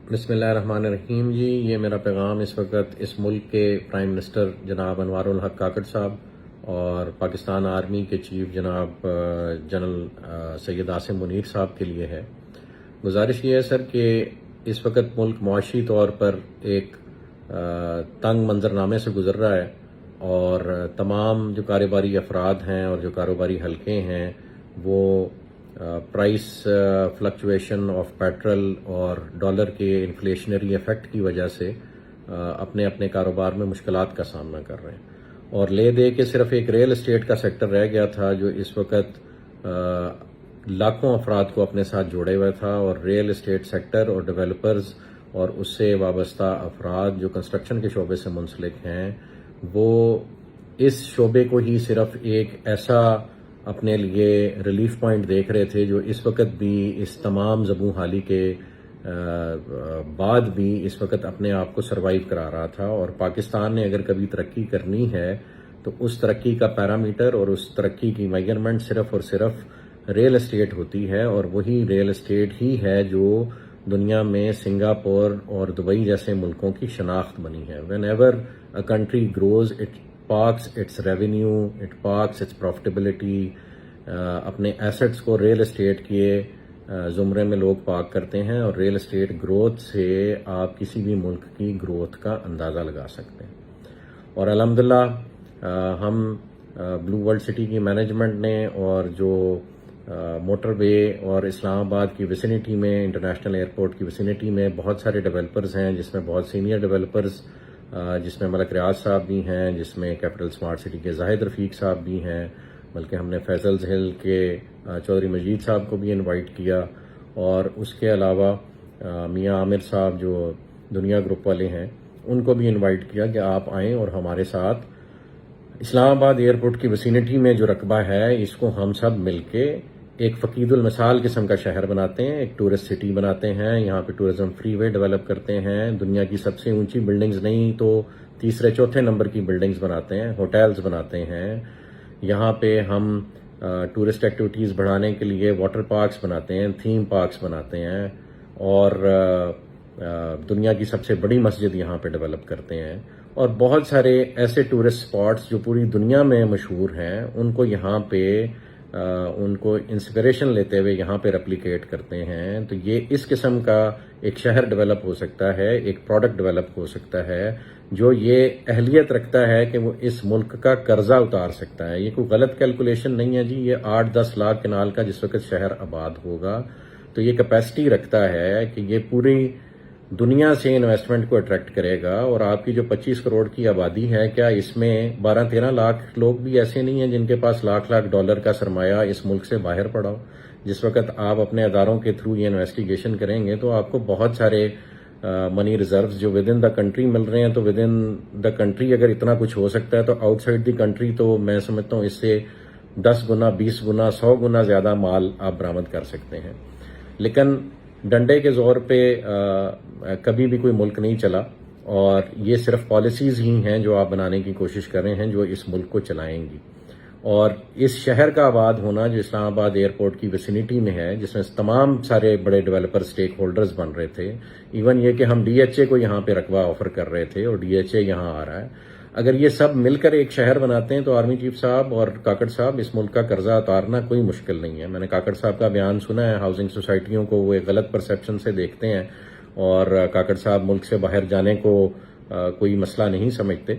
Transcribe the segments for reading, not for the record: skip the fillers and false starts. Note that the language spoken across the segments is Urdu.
بسم اللہ الرحمن الرحیم جی، یہ میرا پیغام اس وقت اس ملک کے پرائم منسٹر جناب انوار الحق کاکڑ صاحب اور پاکستان آرمی کے چیف جناب جنرل سید عاصم منیر صاحب کے لیے ہے۔ گزارش یہ ہے سر کہ اس وقت ملک معاشی طور پر ایک تنگ منظرنامے سے گزر رہا ہے، اور تمام جو کاروباری افراد ہیں اور جو کاروباری حلقے ہیں وہ پرائس فلکچویشن آف پیٹرول اور ڈالر کے انفلیشنری ایفیکٹ کی وجہ سے اپنے اپنے کاروبار میں مشکلات کا سامنا کر رہے ہیں، اور لے دے کے صرف ایک ریل اسٹیٹ کا سیکٹر رہ گیا تھا جو اس وقت لاکھوں افراد کو اپنے ساتھ جوڑے ہوئے تھا، اور ریل اسٹیٹ سیکٹر اور ڈیولپرز اور اس سے وابستہ افراد جو کنسٹرکشن کے شعبے سے منسلک ہیں وہ اس شعبے کو ہی صرف ایک ایسا اپنے لیے ریلیف پوائنٹ دیکھ رہے تھے جو اس وقت بھی اس تمام زبوں حالی کے بعد بھی اس وقت اپنے آپ کو سروائیو کرا رہا تھا۔ اور پاکستان نے اگر کبھی ترقی کرنی ہے تو اس ترقی کا پیرامیٹر اور اس ترقی کی میجرمنٹ صرف اور صرف ریل اسٹیٹ ہوتی ہے، اور وہی ریل اسٹیٹ ہی ہے جو دنیا میں سنگاپور اور دبئی جیسے ملکوں کی شناخت بنی ہے۔ Whenever a country grows it parks its revenue, it parks its profitability، اپنے ایسٹس کو ریل اسٹیٹ کے زمرے میں لوگ پارک کرتے ہیں، اور ریل اسٹیٹ گروتھ سے آپ کسی بھی ملک کی گروتھ کا اندازہ لگا سکتے ہیں۔ اور الحمدللہ ہم بلو ورلڈ سٹی کی مینجمنٹ نے اور جو موٹر وے اور اسلام آباد کی ویسینٹی میں، انٹرنیشنل ایئرپورٹ کی ویسینٹی میں بہت سارے ڈیولپرز ہیں، جس میں بہت سینئر ڈیولپرز جس میں ملک ریاض صاحب بھی ہیں، جس میں کیپٹل سمارٹ سٹی کے زاہد رفیق صاحب بھی ہیں، بلکہ ہم نے فیصلز ہل کے چودھری مجید صاحب کو بھی انوائٹ کیا، اور اس کے علاوہ میاں عامر صاحب جو دنیا گروپ والے ہیں ان کو بھی انوائٹ کیا کہ آپ آئیں اور ہمارے ساتھ اسلام آباد ایئرپورٹ کی ویسینٹی میں جو رقبہ ہے اس کو ہم سب مل کے ایک فقید المثال قسم کا شہر بناتے ہیں، ایک ٹورسٹ سٹی بناتے ہیں، یہاں پہ ٹورزم فری وے ڈیولپ کرتے ہیں، دنیا کی سب سے اونچی بلڈنگز نہیں تو تیسرے چوتھے نمبر کی بلڈنگز بناتے ہیں، ہوٹلز بناتے ہیں، یہاں پہ ہم ٹورسٹ ایکٹیویٹیز بڑھانے کے لیے واٹر پارکس بناتے ہیں، تھیم پارکس بناتے ہیں، اور دنیا کی سب سے بڑی مسجد یہاں پہ ڈیولپ کرتے ہیں، اور بہت سارے ایسے ٹورسٹ اسپاٹس جو پوری دنیا میں مشہور ہیں ان کو یہاں پہ ان کو انسپریشن لیتے ہوئے یہاں پہ ریپلیکیٹ کرتے ہیں۔ تو یہ اس قسم کا ایک شہر ڈیولپ ہو سکتا ہے، ایک پروڈکٹ ڈیولپ ہو سکتا ہے جو یہ اہلیت رکھتا ہے کہ وہ اس ملک کا قرضہ اتار سکتا ہے۔ یہ کوئی غلط کیلکولیشن نہیں ہے جی، یہ 8-10 لاکھ کنال کا جس وقت شہر آباد ہوگا تو یہ کیپیسٹی رکھتا ہے کہ یہ پوری دنیا سے انویسٹمنٹ کو اٹریکٹ کرے گا۔ اور آپ کی جو 25 کروڑ کی آبادی ہے، کیا اس میں 12-13 لاکھ لوگ بھی ایسے نہیں ہیں جن کے پاس لاکھ ڈالر کا سرمایہ اس ملک سے باہر پڑا ہو؟ جس وقت آپ اپنے اداروں کے تھرو یہ انویسٹیگیشن کریں گے تو آپ کو بہت سارے منی ریزروز جو ود ان دا کنٹری مل رہے ہیں، تو ود ان دا کنٹری اگر اتنا کچھ ہو سکتا ہے تو آؤٹ سائڈ دی کنٹری تو میں سمجھتا ہوں اس سے 10 گنا 20 گنا 100 گنا زیادہ مال آپ برآمد کر سکتے ہیں۔ لیکن ڈنڈے کے زور پہ کبھی بھی کوئی ملک نہیں چلا، اور یہ صرف پالیسیز ہی ہیں جو آپ بنانے کی کوشش کر رہے ہیں جو اس ملک کو چلائیں گی۔ اور اس شہر کا آباد ہونا جو اسلام آباد ایئرپورٹ کی ویسینٹی میں ہے، جس میں تمام سارے بڑے ڈیولپر سٹیک ہولڈرز بن رہے تھے، ایون یہ کہ ہم ڈی ایچ اے کو یہاں پہ رقبہ آفر کر رہے تھے اور ڈی ایچ اے یہاں آ رہا ہے، اگر یہ سب مل کر ایک شہر بناتے ہیں تو آرمی چیف صاحب اور کاکڑ صاحب اس ملک کا قرضہ اتارنا کوئی مشکل نہیں ہے۔ میں نے کاکڑ صاحب کا بیان سنا ہے، ہاؤسنگ سوسائٹیوں کو وہ ایک غلط پرسیپشن سے دیکھتے ہیں، اور کاکڑ صاحب ملک سے باہر جانے کو کوئی مسئلہ نہیں سمجھتے۔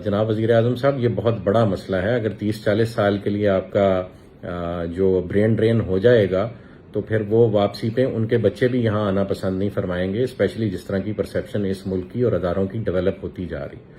جناب وزیر اعظم صاحب، یہ بہت بڑا مسئلہ ہے۔ اگر 30-40 سال کے لیے آپ کا جو برین ڈرین ہو جائے گا تو پھر وہ واپسی پہ ان کے بچے بھی یہاں آنا پسند نہیں فرمائیں گے، اسپیشلی جس طرح کی پرسیپشن اس ملک کی اور اداروں کی ڈیولپ ہوتی جا رہی۔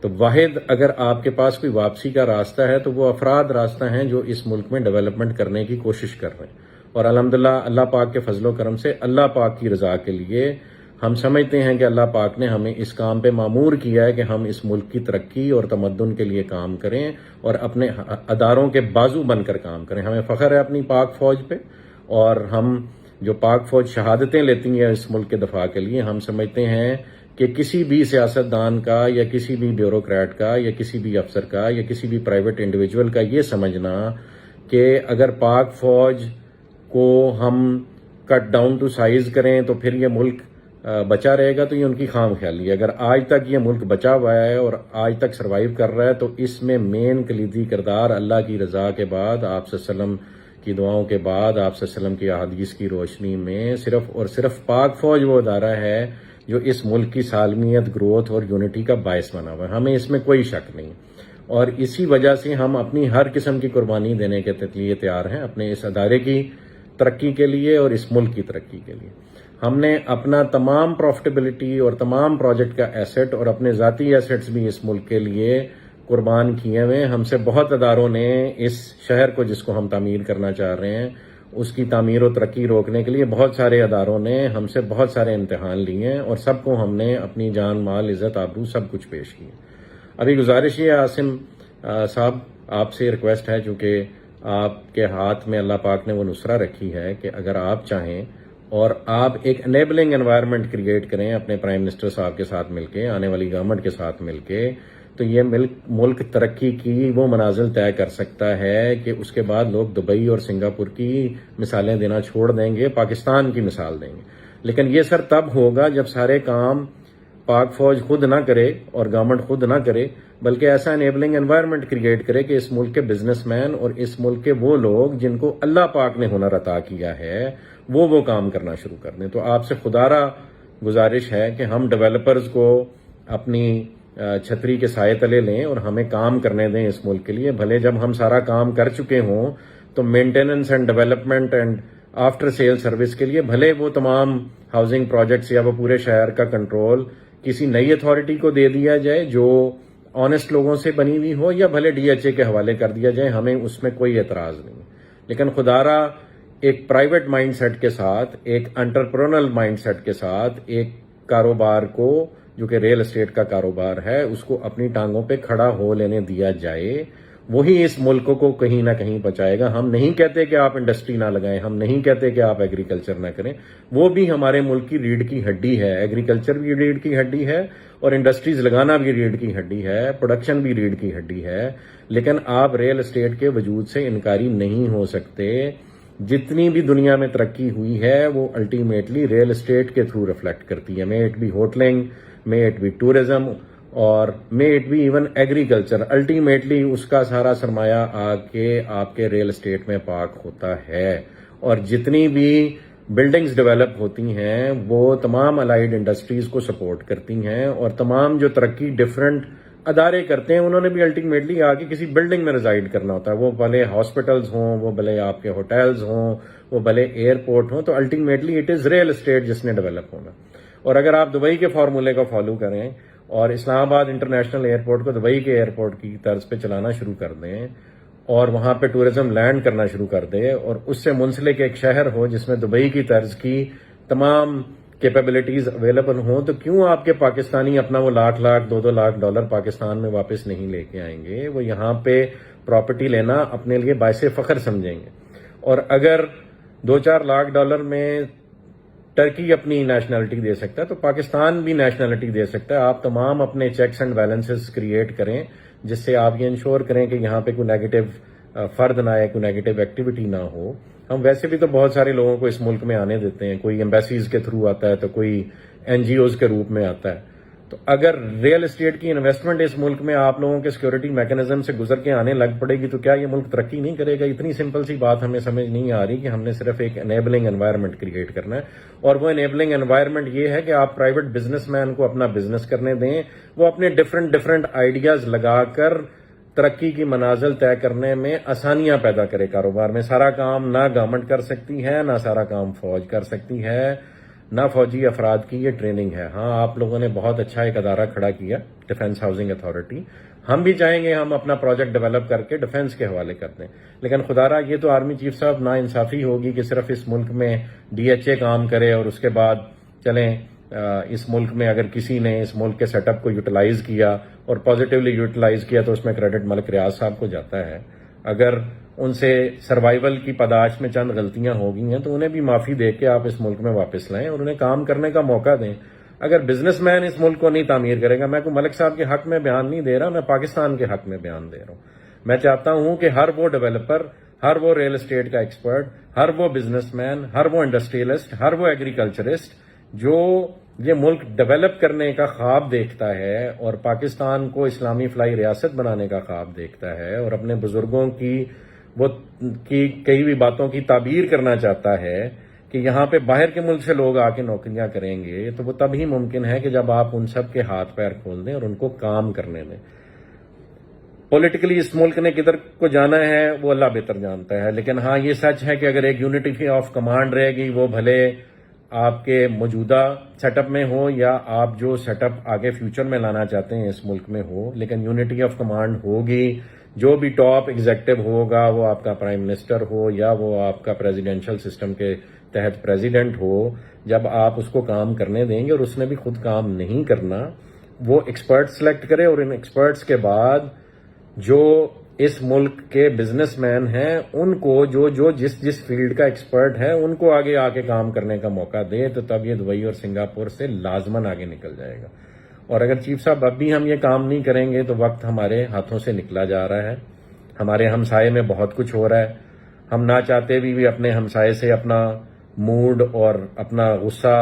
تو واحد اگر آپ کے پاس کوئی واپسی کا راستہ ہے تو وہ افراد راستہ ہیں جو اس ملک میں ڈیولپمنٹ کرنے کی کوشش کر رہے ہیں، اور الحمدللہ اللہ پاک کے فضل و کرم سے اللہ پاک کی رضا کے لیے ہم سمجھتے ہیں کہ اللہ پاک نے ہمیں اس کام پہ مامور کیا ہے کہ ہم اس ملک کی ترقی اور تمدن کے لیے کام کریں اور اپنے اداروں کے بازو بن کر کام کریں۔ ہمیں فخر ہے اپنی پاک فوج پہ، اور ہم جو پاک فوج شہادتیں لیتی ہیں اس ملک کے دفاع کے لیے، ہم سمجھتے ہیں کہ کسی بھی سیاستدان کا یا کسی بھی بیوروکریٹ کا یا کسی بھی افسر کا یا کسی بھی پرائیویٹ انڈیویجول کا یہ سمجھنا کہ اگر پاک فوج کو ہم کٹ ڈاؤن ٹو سائز کریں تو پھر یہ ملک بچا رہے گا تو یہ ان کی خام خیالی ہے. اگر آج تک یہ ملک بچا ہوا ہے اور آج تک سروائیو کر رہا ہے تو اس میں مین کلیدی کردار اللہ کی رضا کے بعد، آپ صلی اللہ علیہ وسلم کی دعاؤں کے بعد، آپ صلی اللہ علیہ وسلم کی احادیث کی روشنی میں صرف اور صرف پاک فوج وہ ادارہ ہے جو اس ملک کی سالمیت، گروتھ اور یونٹی کا باعث بنا ہوا ہے. ہمیں اس میں کوئی شک نہیں، اور اسی وجہ سے ہم اپنی ہر قسم کی قربانی دینے کے لیے تیار ہیں اپنے اس ادارے کی ترقی کے لیے اور اس ملک کی ترقی کے لیے. ہم نے اپنا تمام پروفٹیبلٹی اور تمام پروجیکٹ کا ایسٹ اور اپنے ذاتی ایسٹس بھی اس ملک کے لیے قربان کیے ہوئے. ہم سے بہت اداروں نے اس شہر کو، جس کو ہم تعمیر کرنا چاہ رہے ہیں، اس کی تعمیر و ترقی روکنے کے لیے بہت سارے اداروں نے ہم سے بہت سارے امتحان لیے ہیں، اور سب کو ہم نے اپنی جان، مال، عزت، آبرو سب کچھ پیش کیے. ابھی گزارش یہ عاصم صاحب، آپ سے ریکویسٹ ہے، چونکہ آپ کے ہاتھ میں اللہ پاک نے وہ نصرہ رکھی ہے کہ اگر آپ چاہیں اور آپ ایک انیبلنگ انوائرمنٹ کریٹ کریں اپنے پرائم منسٹر صاحب کے ساتھ مل کے، آنے والی گورنمنٹ کے ساتھ مل کے، تو یہ ملک ترقی کی وہ منازل طے کر سکتا ہے کہ اس کے بعد لوگ دبئی اور سنگاپور کی مثالیں دینا چھوڑ دیں گے، پاکستان کی مثال دیں گے. لیکن یہ سر تب ہوگا جب سارے کام پاک فوج خود نہ کرے اور گورنمنٹ خود نہ کرے، بلکہ ایسا انیبلنگ انوائرمنٹ کریٹ کرے کہ اس ملک کے بزنس مین اور اس ملک کے وہ لوگ جن کو اللہ پاک نے ہنر عطا کیا ہے وہ کام کرنا شروع کر دیں. تو آپ سے خدارہ گزارش ہے کہ ہم ڈیولپرز کو اپنی چھتری کے سائے تلے لیں اور ہمیں کام کرنے دیں اس ملک کے لیے. بھلے جب ہم سارا کام کر چکے ہوں تو maintenance and development and after sale service کے لیے بھلے وہ تمام ہاؤسنگ پروجیکٹس یا وہ پورے شہر کا کنٹرول کسی نئی اتھارٹی کو دے دیا جائے جو آنےسٹ لوگوں سے بنی ہوئی ہو، یا بھلے ڈی ایچ اے کے حوالے کر دیا جائے، ہمیں اس میں کوئی اعتراض نہیں. لیکن خدارہ ایک پرائیویٹ مائنڈ سیٹ کے ساتھ، ایک انٹرپرونل مائنڈ سیٹ کے ساتھ، ایک کاروبار کو جو کہ ریل اسٹیٹ کا کاروبار ہے اس کو اپنی ٹانگوں پہ کھڑا ہو لینے دیا جائے. وہی اس ملک کو کہیں نہ کہیں بچائے گا. ہم نہیں کہتے کہ آپ انڈسٹری نہ لگائیں، ہم نہیں کہتے کہ آپ ایگریکلچر نہ کریں، وہ بھی ہمارے ملک کی ریڑھ کی ہڈی ہے. ایگریکلچر بھی ریڑھ کی ہڈی ہے اور انڈسٹریز لگانا بھی ریڑھ کی ہڈی ہے، پروڈکشن بھی ریڑھ کی ہڈی ہے. لیکن آپ ریل اسٹیٹ کے وجود سے انکاری نہیں ہو سکتے. جتنی بھی دنیا میں ترقی ہوئی ہے وہ الٹیمیٹلی ریل اسٹیٹ کے تھرو ریفلیکٹ کرتی ہے. May it be hoteling, may it be tourism, اور may it be even agriculture. Ultimately اس کا سارا سرمایہ آ کے آپ کے ریل اسٹیٹ میں پارک ہوتا ہے. اور جتنی بھی بلڈنگز ڈیولپ ہوتی ہیں وہ تمام الائیڈ انڈسٹریز کو سپورٹ کرتی ہیں، اور تمام جو ترقی ڈفرنٹ ادارے کرتے ہیں انہوں نے بھی الٹیمیٹلی آ کے کسی بلڈنگ میں ریزائڈ کرنا ہوتا ہے. وہ بھلے ہاسپٹلز ہوں، وہ بھلے آپ کے ہوٹلز ہوں، وہ بھلے ایئرپورٹ ہوں، تو ultimately it is real estate جس نے ڈیولپ ہونا. اور اگر آپ دبئی کے فارمولے کو فالو کریں اور اسلام آباد انٹرنیشنل ایئرپورٹ کو دبئی کے ایئرپورٹ کی طرز پہ چلانا شروع کر دیں اور وہاں پہ ٹورزم لینڈ کرنا شروع کر دیں، اور اس سے منسلک ایک شہر ہو جس میں دبئی کی طرز کی تمام کیپیبلٹیز اویلیبل ہوں، تو کیوں آپ کے پاکستانی اپنا وہ لاکھ $2 لاکھ پاکستان میں واپس نہیں لے کے آئیں گے؟ وہ یہاں پہ پراپرٹی لینا اپنے لیے باعث فخر سمجھیں گے. اور اگر $2-4 لاکھ میں ٹرکی اپنی نیشنلٹی دے سکتا ہے تو پاکستان بھی نیشنلٹی دے سکتا ہے. آپ تمام اپنے چیکس اینڈ بیلنسز کریٹ کریں جس سے آپ یہ انشور کریں کہ یہاں پہ کوئی نیگیٹو فرد نہ آئے، کوئی نیگیٹو ایکٹیویٹی نہ ہو. ہم ویسے بھی تو بہت سارے لوگوں کو اس ملک میں آنے دیتے ہیں، کوئی ایمبیسیز کے تھرو آتا ہے تو کوئی این جی اوز کے روپ میں آتا ہے. تو اگر ریل اسٹیٹ کی انویسٹمنٹ اس ملک میں آپ لوگوں کے سیکورٹی میکانزم سے گزر کے آنے لگ پڑے گی تو کیا یہ ملک ترقی نہیں کرے گا؟ اتنی سمپل سی بات ہمیں سمجھ نہیں آ رہی کہ ہم نے صرف ایک انیبلنگ انوائرمنٹ کریٹ کرنا ہے. اور وہ انیبلنگ انوائرمنٹ یہ ہے کہ آپ پرائیویٹ بزنس مین کو اپنا بزنس کرنے دیں، وہ اپنے ڈفرنٹ آئیڈیاز لگا کر ترقی کی منازل طے کرنے میں آسانیاں پیدا کرے کاروبار میں. سارا کام نہ گورنمنٹ کر سکتی ہے، نہ سارا کام فوج کر سکتی ہے، نہ فوجی افراد کی یہ ٹریننگ ہے. ہاں، آپ لوگوں نے بہت اچھا ایک ادارہ کھڑا کیا، ڈیفنس ہاؤسنگ اتھارٹی. ہم بھی چاہیں گے ہم اپنا پروجیکٹ ڈیولپ کر کے ڈیفنس کے حوالے کر دیں. لیکن خدارہ یہ تو آرمی چیف صاحب نا انصافی ہوگی کہ صرف اس ملک میں ڈی ایچ اے کام کرے اور اس کے بعد چلیں اس ملک میں اگر کسی نے اس ملک کے سیٹ اپ کو یوٹیلائز کیا اور پازیٹیولی یوٹیلائز کیا تو اس میں کریڈٹ ملک ریاض صاحب کو جاتا ہے. اگر ان سے سروائیول کی پاداش میں چند غلطیاں ہو گئی ہیں تو انہیں بھی معافی دے کے آپ اس ملک میں واپس لائیں اور انہیں کام کرنے کا موقع دیں. اگر بزنس مین اس ملک کو نہیں تعمیر کرے گا، میں کوئی ملک صاحب کے حق میں بیان نہیں دے رہا، میں پاکستان کے حق میں بیان دے رہا ہوں. میں چاہتا ہوں کہ ہر وہ ڈیولپر، ہر وہ ریل اسٹیٹ کا ایکسپرٹ، ہر وہ بزنس مین، ہر وہ انڈسٹریلسٹ، ہر وہ ایگریکلچرسٹ جو یہ ملک ڈیولپ کرنے کا خواب دیکھتا ہے اور پاکستان کو اسلامی فلاحی ریاست بنانے کا خواب دیکھتا ہے اور اپنے بزرگوں کی کئی بھی باتوں کی تعبیر کرنا چاہتا ہے کہ یہاں پہ باہر کے ملک سے لوگ آ کے نوکریاں کریں گے، تو وہ تب ہی ممکن ہے کہ جب آپ ان سب کے ہاتھ پیر کھول دیں اور ان کو کام کرنے دیں۔ پولیٹیکلی اس ملک نے کدھر کو جانا ہے وہ اللہ بہتر جانتا ہے، لیکن ہاں یہ سچ ہے کہ اگر ایک یونٹی آف کمانڈ رہے گی، وہ بھلے آپ کے موجودہ سیٹ اپ میں ہو یا آپ جو سیٹ اپ آگے فیوچر میں لانا چاہتے ہیں اس ملک میں ہو، لیکن یونٹی آف کمانڈ ہوگی۔ جو بھی ٹاپ ایگزیکٹو ہوگا، وہ آپ کا پرائم منسٹر ہو یا وہ آپ کا پریزیڈینشل سسٹم کے تحت پریزیڈنٹ ہو، جب آپ اس کو کام کرنے دیں گے اور اس نے بھی خود کام نہیں کرنا، وہ ایکسپرٹ سلیکٹ کرے اور ان ایکسپرٹس کے بعد جو اس ملک کے بزنس مین ہیں ان کو جس فیلڈ کا ایکسپرٹ ہے ان کو آگے آ کے کام کرنے کا موقع دے، تو تب یہ دبئی اور سنگاپور سے لازماً آگے نکل جائے گا۔ اور اگر چیف صاحب اب بھی ہم یہ کام نہیں کریں گے تو وقت ہمارے ہاتھوں سے نکلا جا رہا ہے۔ ہمارے ہمسائے میں بہت کچھ ہو رہا ہے، ہم نہ چاہتے بھی اپنے ہمسائے سے اپنا موڈ اور اپنا غصہ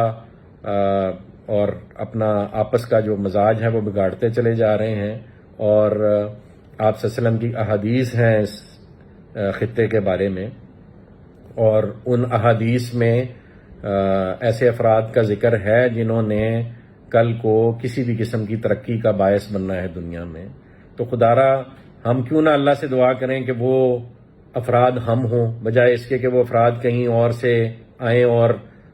اور اپنا آپس کا جو مزاج ہے وہ بگاڑتے چلے جا رہے ہیں، اور آپ صلی اللہ علیہ وسلم کی احادیث ہیں اس خطے کے بارے میں، اور ان احادیث میں ایسے افراد کا ذکر ہے جنہوں نے کل کو کسی بھی قسم کی ترقی کا باعث بننا ہے دنیا میں۔ تو خدارا ہم کیوں نہ اللہ سے دعا کریں کہ وہ افراد ہم ہوں، بجائے اس کے کہ وہ افراد کہیں اور سے آئیں اور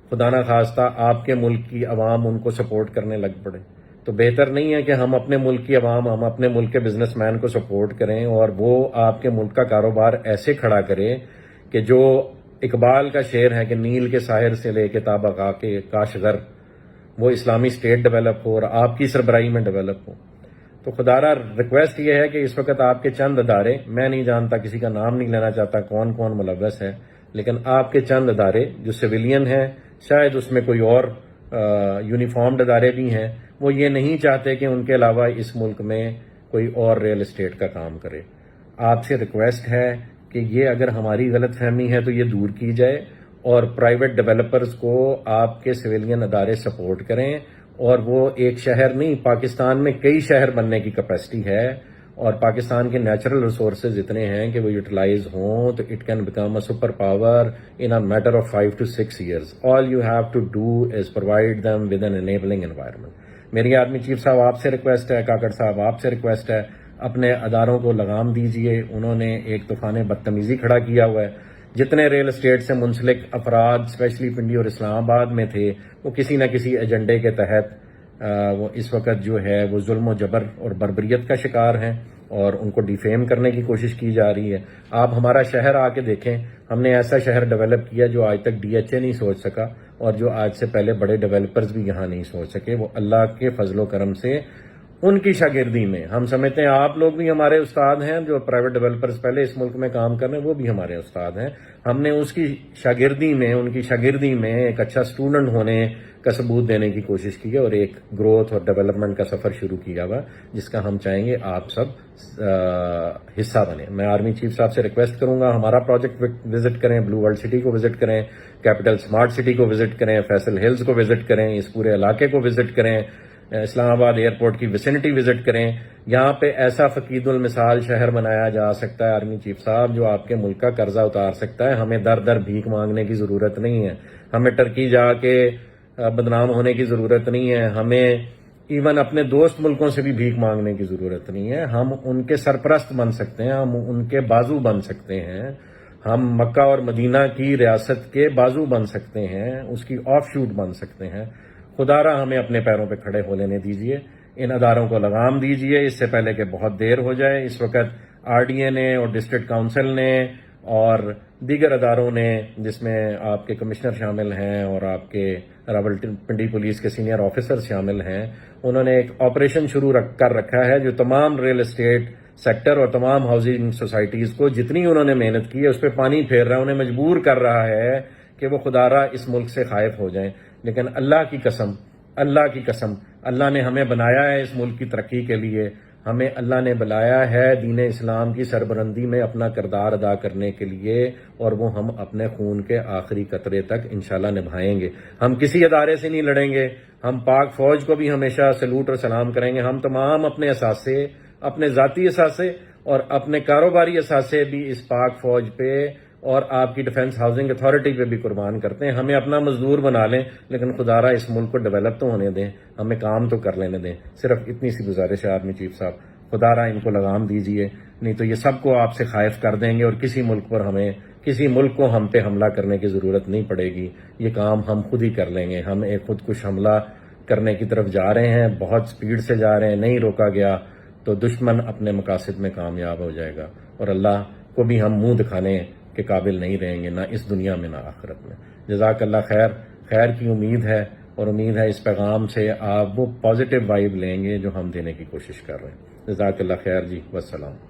خدا نہ خواستہ آپ کے ملک کی عوام ان کو سپورٹ کرنے لگ پڑے۔ تو بہتر نہیں ہے کہ ہم اپنے ملک کی عوام، ہم اپنے ملک کے بزنس مین کو سپورٹ کریں اور وہ آپ کے ملک کا کاروبار ایسے کھڑا کرے کہ جو اقبال کا شعر ہے کہ نیل کے ساحل سے لے کے تابقا کے کاشغر، وہ اسلامی اسٹیٹ ڈیولپ ہو اور آپ کی سربراہی میں ڈیولپ ہو۔ تو خدارا ریکویسٹ یہ ہے کہ اس وقت آپ کے چند ادارے، میں نہیں جانتا، کسی کا نام نہیں لینا چاہتا کون کون ملوث ہے، لیکن آپ کے چند ادارے جو سویلین ہیں، شاید اس میں کوئی اور یونیفارمڈ ادارے بھی ہیں، وہ یہ نہیں چاہتے کہ ان کے علاوہ اس ملک میں کوئی اور ریل اسٹیٹ کا کام کرے۔ آپ سے ریکویسٹ ہے کہ یہ اگر ہماری غلط فہمی ہے تو یہ دور کی جائے اور پرائیویٹ ڈیولپرز کو آپ کے سویلین ادارے سپورٹ کریں، اور وہ ایک شہر نہیں، پاکستان میں کئی شہر بننے کی کیپیسٹی ہے، اور پاکستان کے نیچرل ریسورسز اتنے ہیں کہ وہ یوٹیلائز ہوں تو it can become a super power in a matter of 5 to 6 years. All you have to do is provide them with an enabling environment. میری آرمی چیف صاحب آپ سے ریکویسٹ ہے، کاکڑ صاحب آپ سے ریکویسٹ ہے، اپنے اداروں کو لگام دیجئے۔ انہوں نے ایک طوفان بدتمیزی کھڑا کیا ہوا ہے۔ جتنے ریل اسٹیٹ سے منسلک افراد اسپیشلی پنڈی اور اسلام آباد میں تھے، وہ کسی نہ کسی ایجنڈے کے تحت وہ اس وقت جو ہے وہ ظلم و جبر اور بربریت کا شکار ہیں اور ان کو ڈیفیم کرنے کی کوشش کی جا رہی ہے۔ آپ ہمارا شہر آ کے دیکھیں، ہم نے ایسا شہر ڈیولپ کیا جو آج تک DHA نہیں سوچ سکا، اور جو آج سے پہلے بڑے ڈیولپرز بھی یہاں نہیں سوچ سکے۔ وہ اللہ کے فضل و کرم سے ان کی شاگردی میں، ہم سمجھتے ہیں آپ لوگ بھی ہمارے استاد ہیں، جو پرائیویٹ ڈیولپرز پہلے اس ملک میں کام کر رہے ہیں وہ بھی ہمارے استاد ہیں۔ ہم نے اس کی شاگردی میں، ان کی شاگردی میں ایک اچھا اسٹوڈنٹ ہونے کا ثبوت دینے کی کوشش کی ہے اور ایک گروتھ اور ڈیولپمنٹ کا سفر شروع کیا ہوا جس کا ہم چاہیں گے آپ سب حصہ بنیں۔ میں آرمی چیف صاحب سے ریکویسٹ کروں گا ہمارا پروجیکٹ وزٹ کریں، بلو ورلڈ سٹی کو وزٹ کریں، کیپٹل اسمارٹ سٹی کو وزٹ کریں، فیصل ہلز کو وزٹ کریں، اس پورے علاقے کو وزٹ کریں، اسلام آباد ایئرپورٹ کی ویسینٹی وزٹ کریں۔ یہاں پہ ایسا فقید المثال شہر بنایا جا سکتا ہے آرمی چیف صاحب جو آپ کے ملک کا قرضہ اتار سکتا ہے۔ ہمیں در در بھیک مانگنے کی ضرورت نہیں ہے، ہمیں ٹرکی جا کے بدنام ہونے کی ضرورت نہیں ہے، ہمیں ایون اپنے دوست ملکوں سے بھی بھیک مانگنے کی ضرورت نہیں ہے۔ ہم ان کے سرپرست بن سکتے ہیں، ہم ان کے بازو بن سکتے ہیں، ہم مکہ اور مدینہ کی ریاست کے بازو بن سکتے ہیں، اس کی آف شوٹ بن سکتے ہیں۔ خدارا ہمیں اپنے پیروں پہ کھڑے ہو لینے دیجئے، ان اداروں کو لگام دیجئے اس سے پہلے کہ بہت دیر ہو جائے۔ اس وقت RDA نے اور ڈسٹرکٹ کاؤنسل نے اور دیگر اداروں نے، جس میں آپ کے کمشنر شامل ہیں اور آپ کے راولپنڈی پولیس کے سینئر آفیسر شامل ہیں، انہوں نے ایک آپریشن شروع کر رکھا ہے جو تمام ریل اسٹیٹ سیکٹر اور تمام ہاؤسنگ سوسائٹیز کو جتنی انہوں نے محنت کی ہے اس پہ پانی پھیر رہا ہے، انہیں مجبور کر رہا ہے کہ وہ خدارا اس ملک سے خائف ہو جائیں۔ لیکن اللہ کی قسم، اللہ نے ہمیں بنایا ہے اس ملک کی ترقی کے لیے، ہمیں اللہ نے بلایا ہے دین اسلام کی سربلندی میں اپنا کردار ادا کرنے کے لیے، اور وہ ہم اپنے خون کے آخری قطرے تک انشاءاللہ نبھائیں گے۔ ہم کسی ادارے سے نہیں لڑیں گے، ہم پاک فوج کو بھی ہمیشہ سلوٹ اور سلام کریں گے۔ ہم تمام اپنے اثاثے، اپنے ذاتی اثاثے اور اپنے کاروباری اثاثے بھی اس پاک فوج پہ اور آپ کی ڈیفنس ہاؤسنگ اتھارٹی پہ بھی قربان کرتے ہیں۔ ہمیں اپنا مزدور بنا لیں، لیکن خدا را اس ملک کو ڈیولپ تو ہونے دیں، ہمیں کام تو کر لینے دیں۔ صرف اتنی سی گزارش ہے آرمی چیف صاحب، خدا را ان کو لگام دیجئے، نہیں تو یہ سب کو آپ سے خائف کر دیں گے اور کسی ملک کو ہم پہ حملہ کرنے کی ضرورت نہیں پڑے گی۔ یہ کام ہم خود ہی کر لیں گے۔ ہم ایک خود کش حملہ کرنے کی طرف جا رہے ہیں، بہت سپیڈ سے جا رہے ہیں، نہیں روکا گیا تو دشمن اپنے مقاصد میں کامیاب ہو جائے گا، اور اللہ کو بھی ہم منہ دکھانے کے قابل نہیں رہیں گے، نہ اس دنیا میں نہ آخرت میں۔ جزاک اللہ خیر۔ خیر کی امید ہے، اور امید ہے اس پیغام سے آپ وہ پازیٹیو وائب لیں گے جو ہم دینے کی کوشش کر رہے ہیں۔ جزاک اللہ خیر جی، والسلام۔